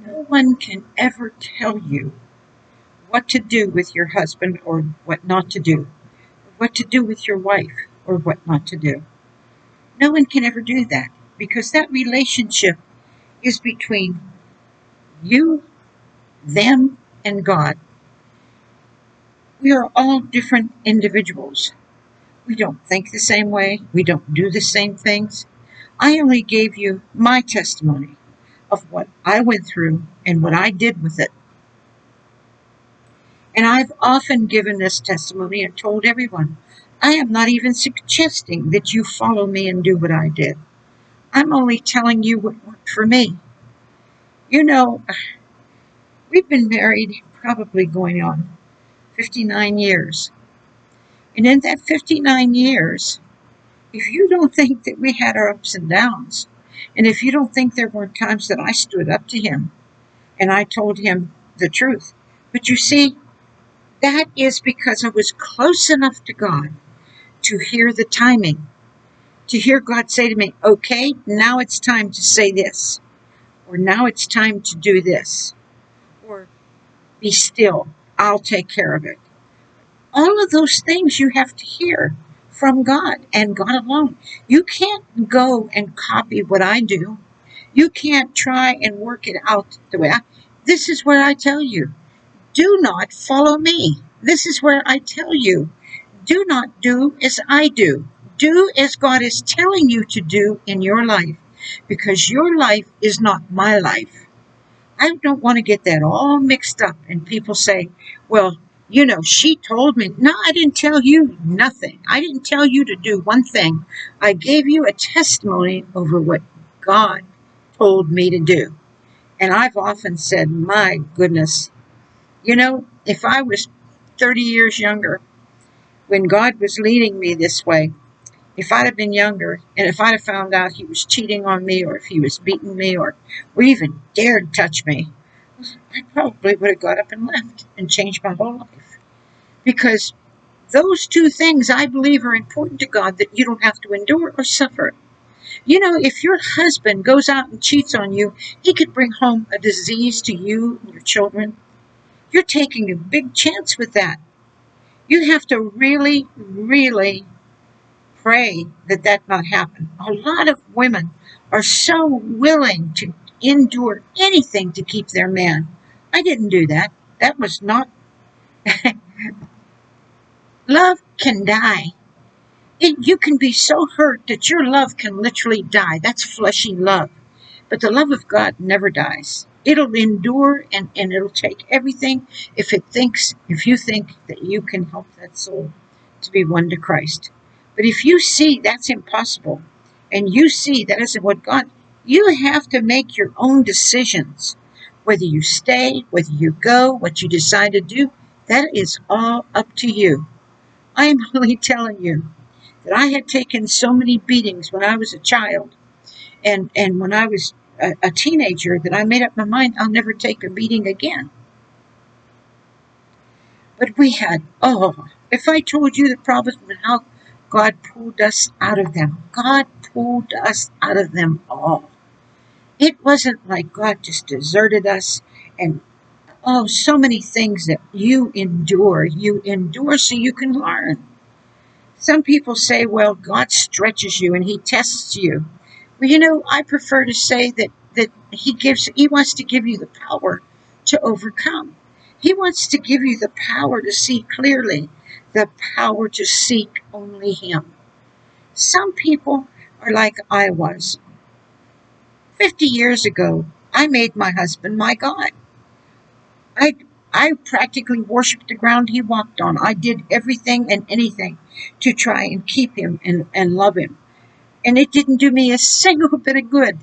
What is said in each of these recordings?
No one can ever tell you what to do with your husband or what not to do, or what to do with your wife or what not to do. No one can ever do that because that relationship is between you, them, and God. We are all different individuals. We don't think the same way. We don't do the same things. I only gave you my testimony of what I went through and what I did with it. And I've often given this testimony and told everyone, I am not even suggesting that you follow me and do what I did. I'm only telling you what worked for me. You know, we've been married probably going on 59 years. And in that 59 years, if you don't think that we had our ups and downs, and if you don't think there were times that I stood up to him and I told him the truth, but you see, that is because I was close enough to God to hear the timing, to hear God say to me, okay, now it's time to say this, or now it's time to do this, or be still, I'll take care of it. All of those things you have to hear from God and God alone. You can't go and copy what I do. You can't try and work it out the way this is what I tell you. Do not follow me. This is where I tell you. Do not do as I do. Do as God is telling you to do in your life, because your life is not my life. I don't want to get that all mixed up and people say, well, you know, she told me. No, I didn't tell you nothing. I didn't tell you to do one thing. I gave you a testimony over what God told me to do. And I've often said, my goodness, you know, if I was 30 years younger when God was leading me this way, if I'd have been younger and if I'd have found out he was cheating on me or if he was beating me or even dared touch me, I probably would have got up and left and changed my whole life. Because those two things I believe are important to God, that you don't have to endure or suffer. You know, if your husband goes out and cheats on you, he could bring home a disease to you and your children. You're taking a big chance with that. You have to really, really pray that that not happen. A lot of women are so willing to endure anything to keep their man. I didn't do that. That was not. Love can die. You can be so hurt that your love can literally die. That's fleshy love. But the love of God never dies. It'll endure and it'll take everything if you think that you can help that soul to be won to Christ. But if you see that's impossible and you see that isn't what God, you have to make your own decisions. Whether you stay, whether you go, what you decide to do, that is all up to you. I am only telling you that I had taken so many beatings when I was a child and when I was a teenager that I made up my mind I'll never take a beating again. But we had, if I told you the problems and how God pulled us out of them, God pulled us out of them all. It wasn't like God just deserted us and so many things that you endure. You endure so you can learn. Some people say, well, God stretches you and he tests you. Well, you know, I prefer to say that he wants to give you the power to overcome. He wants to give you the power to see clearly, the power to seek only him. Some people are like I was. 50 years ago, I made my husband my God. I I practically worshiped the ground he walked on. I did everything and anything to try and keep him and love him. And it didn't do me a single bit of good.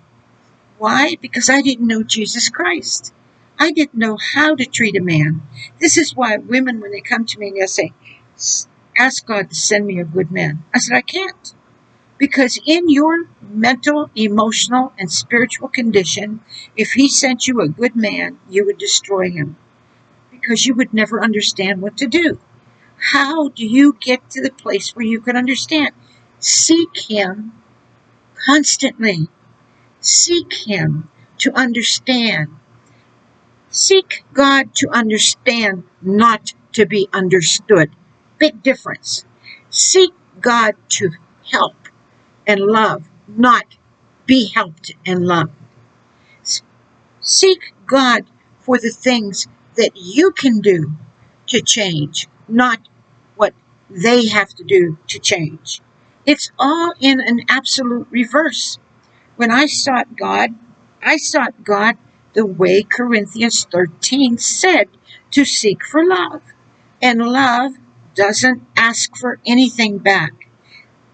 Why? Because I didn't know Jesus Christ. I didn't know how to treat a man. This is why women, when they come to me and they'll say, ask God to send me a good man. I said, I can't. Because in your mental, emotional, and spiritual condition, if he sent you a good man, you would destroy him. Because you would never understand what to do. How do you get to the place where you can understand? Seek him constantly. Seek him to understand. Seek God to understand, not to be understood. Big difference. Seek God to help and love, not be helped and loved. Seek God for the things that you can do to change, not what they have to do to change. It's all in an absolute reverse. When I sought God the way Corinthians 13 said to seek for love. And love doesn't ask for anything back.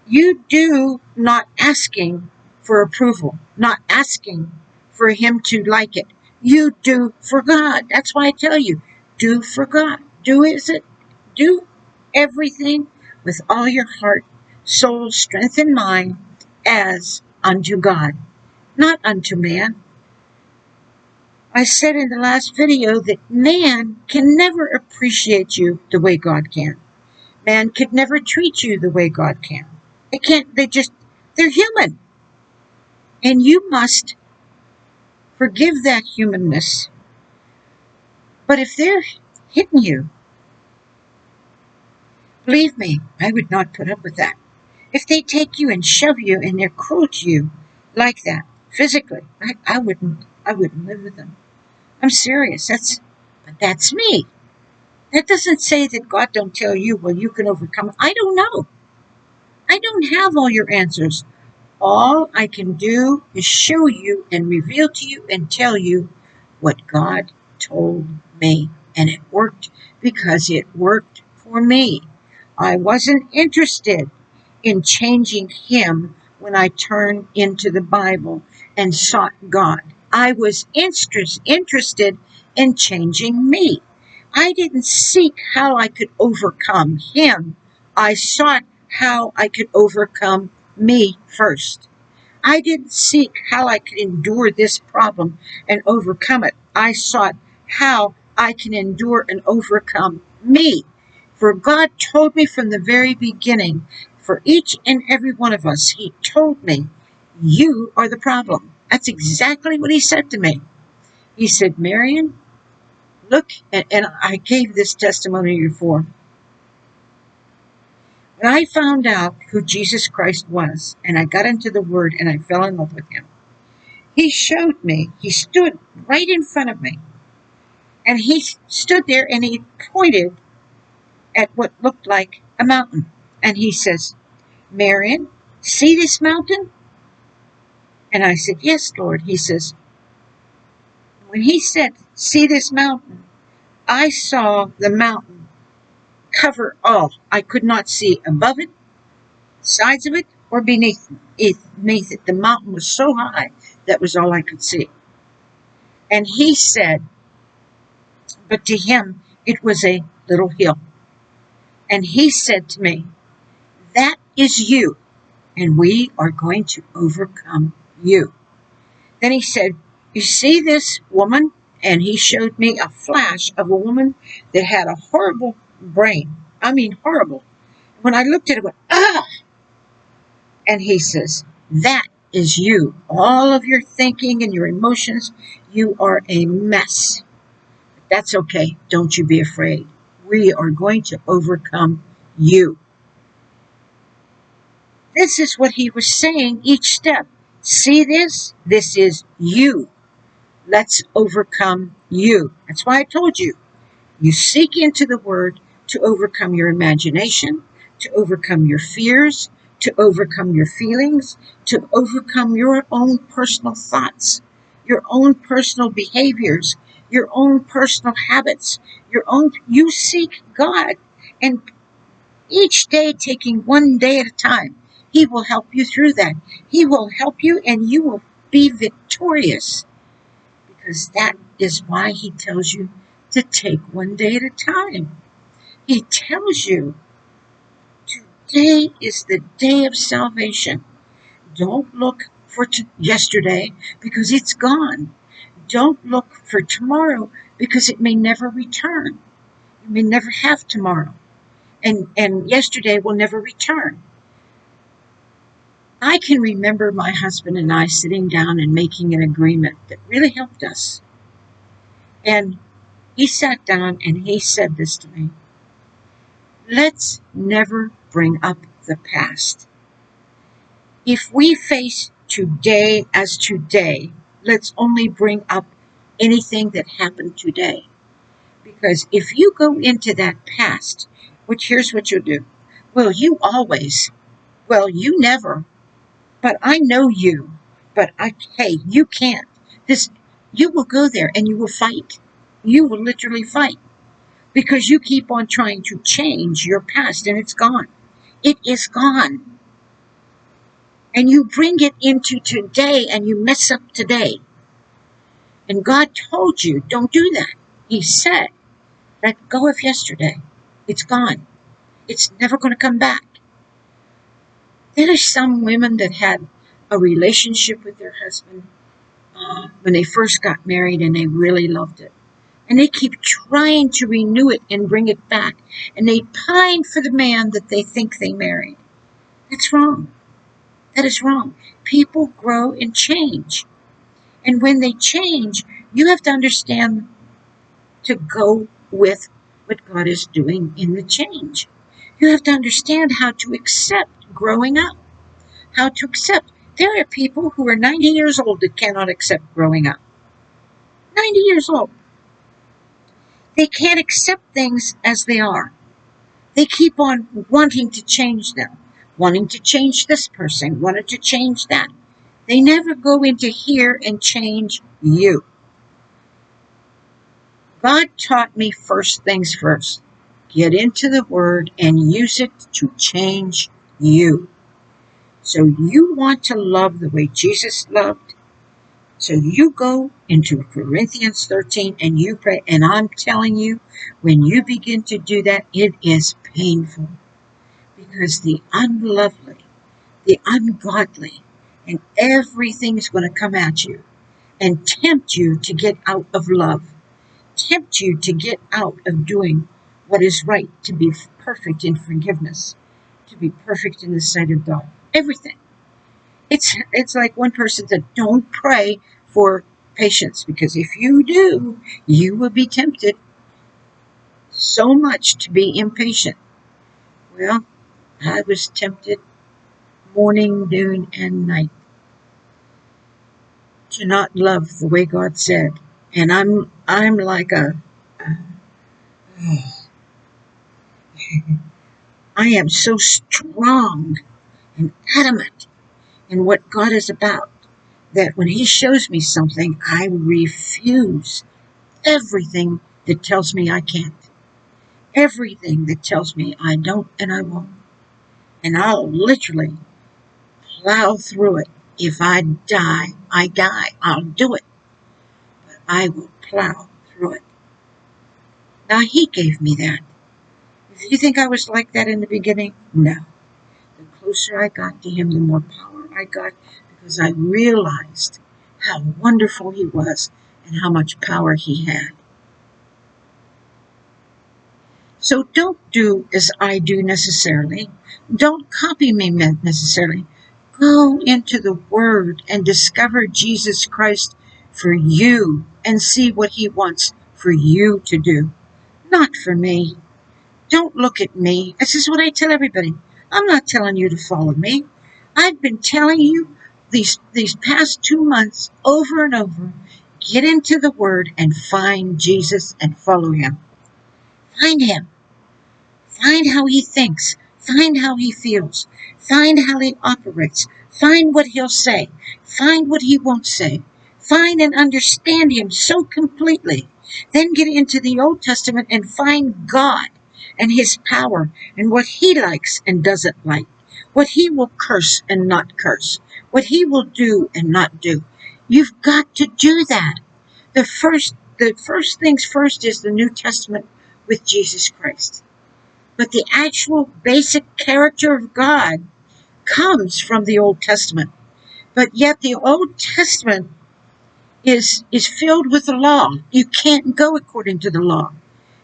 You do not asking for approval, not asking for him to like it. You do for God. That's why I tell you, do for God. Do everything with all your heart, soul, strength, and mind as unto God, not unto man. I said in the last video that man can never appreciate you the way God can. Man could never treat you the way God can. They can't, they're human. And you must forgive that humanness. But if they're hitting you, believe me, I would not put up with that. If they take you and shove you and they're cruel to you like that, physically, I wouldn't live with them. I'm serious. But that's me. That doesn't say that God don't tell you, well, you can overcome it. I don't know. I don't have all your answers. All I can do is show you and reveal to you and tell you what God told me. And it worked because it worked for me. I wasn't interested in changing him when I turned into the Bible and sought God. I was interested in changing me. I didn't seek how I could overcome him. I sought how I could overcome me first. I didn't seek how I could endure this problem and overcome it. I sought how I can endure and overcome me. For God told me from the very beginning, for each and every one of us, he told me, you are the problem. That's exactly what he said to me. He said, Marion, look, and I gave this testimony before. When I found out who Jesus Christ was, and I got into the Word and I fell in love with him, he showed me, he stood right in front of me, and he stood there and he pointed at what looked like a mountain. And he says, Marion, see this mountain? And I said, yes, Lord. He says, when he said, see this mountain, I saw the mountain cover all. I could not see above it, sides of it, or beneath it. The mountain was so high, that was all I could see. And he said, but to him, it was a little hill. And he said to me, that is you, and we are going to overcome you. Then he said, you see this woman? And he showed me a flash of a woman that had a horrible brain. I mean, horrible. When I looked at it, I went, ah! And he says, that is you. All of your thinking and your emotions, you are a mess. That's okay. Don't you be afraid. We are going to overcome you. This is what he was saying each step. See this? This is you. Let's overcome you. That's why I told you. You seek into the Word to overcome your imagination, to overcome your fears, to overcome your feelings, to overcome your own personal thoughts, your own personal behaviors, your own personal habits, you seek God, and each day taking one day at a time, he will help you through that. He will help you and you will be victorious, because that is why he tells you to take one day at a time. He tells you today is the day of salvation. Don't look for yesterday, because it's gone. Don't look for tomorrow, because it may never return. You may never have tomorrow. And yesterday will never return. I can remember my husband and I sitting down and making an agreement that really helped us. And he sat down and he said this to me: let's never bring up the past. If we face today as today, let's only bring up anything that happened today. Because if you go into that past, which here's what you'll do. Well, you always. Well, you never. But I know you. But hey, you can't. This, you will go there and you will fight. You will literally fight because you keep on trying to change your past and it's gone. It is gone. And you bring it into today and you mess up today. And God told you, don't do that. He said, let go of yesterday. It's gone. It's never going to come back. There are some women that had a relationship with their husband when they first got married and they really loved it. And they keep trying to renew it and bring it back. And they pine for the man that they think they married. That's wrong. That is wrong. People grow and change. And when they change, you have to understand to go with what God is doing in the change. You have to understand how to accept growing up, how to accept. There are people who are 90 years old that cannot accept growing up. 90 years old. They can't accept things as they are. They keep on wanting to change them, wanting to change this person, wanting to change that. They never go into here and change you. God taught me first things first. Get into the Word and use it to change you. So you want to love the way Jesus loved. So you go into Corinthians 13 and you pray. And I'm telling you, when you begin to do that, it is painful. Because the unlovely, the ungodly, and everything's going to come at you and tempt you to get out of love. Tempt you to get out of doing what is right, to be perfect in forgiveness, to be perfect in the sight of God. Everything. It's like one person said, don't pray for patience, because if you do, you will be tempted so much to be impatient. Well, I was tempted morning, noon, and night to not love the way God said. And I'm like I am so strong and adamant in what God is about that when He shows me something, I refuse everything that tells me I can't. Everything that tells me I don't and I won't. And I'll literally plow through it. If I die, I die. I'll do it. But I will plow through it. Now, He gave me that. If you think I was like that in the beginning, no. The closer I got to Him, the more power I got, because I realized how wonderful He was and how much power He had. So don't do as I do necessarily. Don't copy me necessarily. Go into the Word and discover Jesus Christ for you and see what He wants for you to do, not for me. Don't look at me. This is what I tell everybody. I'm not telling you to follow me. I've been telling you these past 2 months over and over, get into the Word and find Jesus and follow Him. Find Him. Find how He thinks. Find how He feels. Find how He operates. Find what He'll say. Find what He won't say. Find and understand Him so completely. Then get into the Old Testament and find God and His power and what He likes and doesn't like. What He will curse and not curse. What He will do and not do. You've got to do that. The first things first is the New Testament with Jesus Christ. But the actual basic character of God comes from the Old Testament. But yet the Old Testament is filled with the law. You can't go according to the law.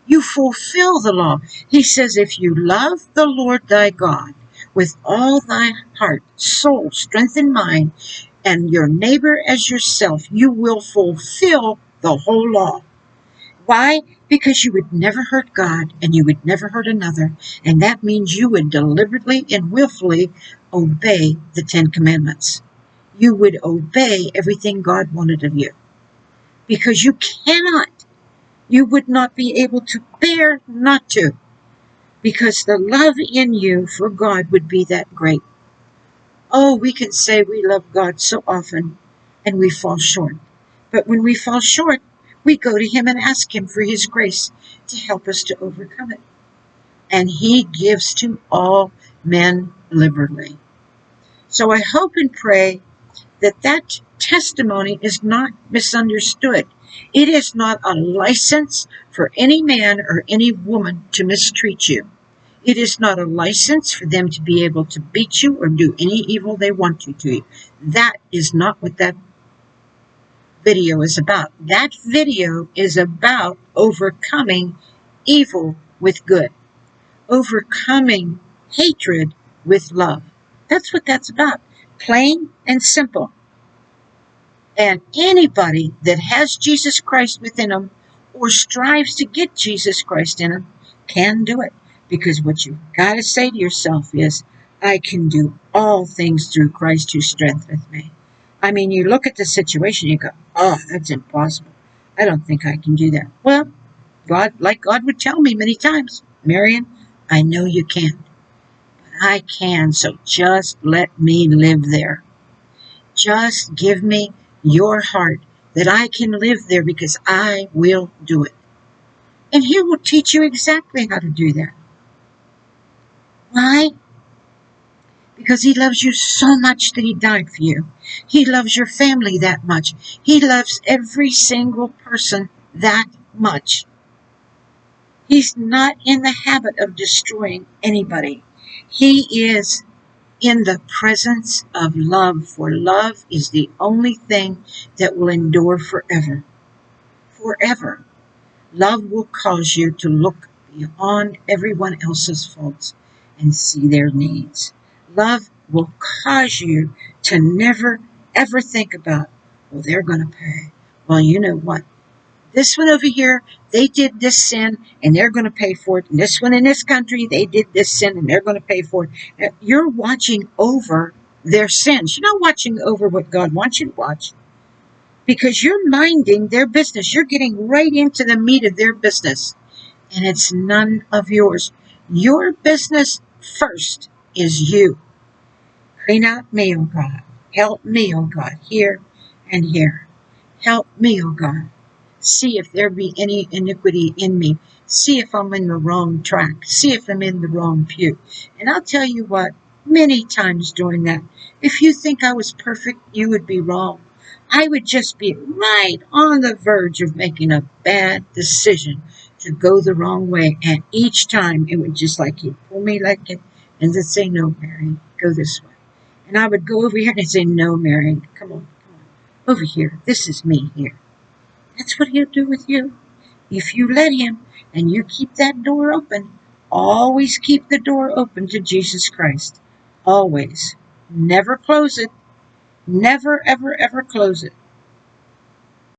You fulfill the law. He says, if you love the Lord thy God with all thy heart, soul, strength, and mind, and your neighbor as yourself, you will fulfill the whole law. Why? Because you would never hurt God and you would never hurt another. And that means you would deliberately and willfully obey the Ten Commandments. You would obey everything God wanted of you. Because you cannot, you would not be able to bear not to. Because the love in you for God would be that great. Oh, we can say we love God so often and we fall short. But when we fall short, we go to Him and ask Him for His grace to help us to overcome it. And He gives to all men liberally. So I hope and pray that that testimony is not misunderstood. It is not a license for any man or any woman to mistreat you. It is not a license for them to be able to beat you or do any evil they want to you. That is not what that video is about. That video is about overcoming evil with good, overcoming hatred with love. That's what that's about. Plain and simple. And anybody that has Jesus Christ within them or strives to get Jesus Christ in them can do it. Because what you've got to say to yourself is, I can do all things through Christ who strengtheneth me. I mean, you look at the situation, you go, oh, that's impossible. I don't think I can do that. Well, God would tell me many times, Marion, I know you can't, but I can, so just let me live there. Just give me your heart that I can live there because I will do it. And He will teach you exactly how to do that. Why? Because He loves you so much that He died for you. He loves your family that much. He loves every single person that much. He's not in the habit of destroying anybody. He is in the presence of love, for love is the only thing that will endure forever. Forever. Love will cause you to look beyond everyone else's faults and see their needs. Love will cause you to never, ever think about, well, they're going to pay. Well, you know what? This one over here, they did this sin and they're going to pay for it. And this one in this country, they did this sin and they're going to pay for it. You're watching over their sins. You're not watching over what God wants you to watch. Because you're minding their business. You're getting right into the meat of their business. And it's none of yours. Your business first is you. Clean out me, oh God. Help me, oh God, here and here. Help me, oh God. See if there be any iniquity in me. See if I'm in the wrong track. See if I'm in the wrong pew. And I'll tell you what, many times during that, if you think I was perfect, you would be wrong. I would just be right on the verge of making a bad decision to go the wrong way. And each time it would just like he'd pull me like it and then say, no, Mary, go this way. And I would go over here and he'd say, no, Mary, come on, over here. This is me here. That's what He'll do with you. If you let Him and you keep that door open, always keep the door open to Jesus Christ. Always. Never close it. Never, ever, ever close it.